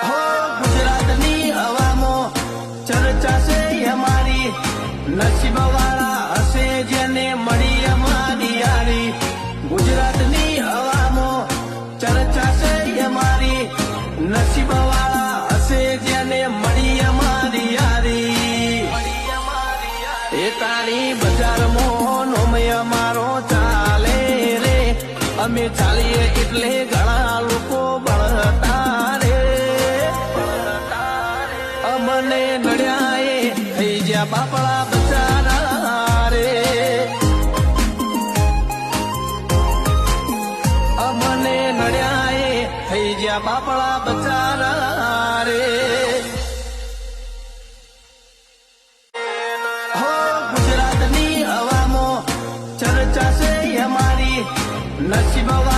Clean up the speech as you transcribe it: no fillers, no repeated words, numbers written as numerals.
હો ગુજરાતની હવામાં ચર્ચા છે અમારી, નસીબવાળા હશે જેને મળી અમારી યારી. ગુજરાતની હવામાં ચર્ચા છે અમારી, નસીબવાળા હશે જેને મળી અમારી યારી. એ તારી બજારમાં નોમય અમારો ચાલે રે, અમે ચાલીએ એટલે ઘણા લોકો બળતા રે. અમને નડ્યા એ થઈ જ્યાં બાપડા બચારા રે. અમને નડ્યા એ થઈ જ્યાં બાપડા બચારા રે. હો ગુજરાતની હવામાં ચર્ચા છે અમારી, નસીબવાળા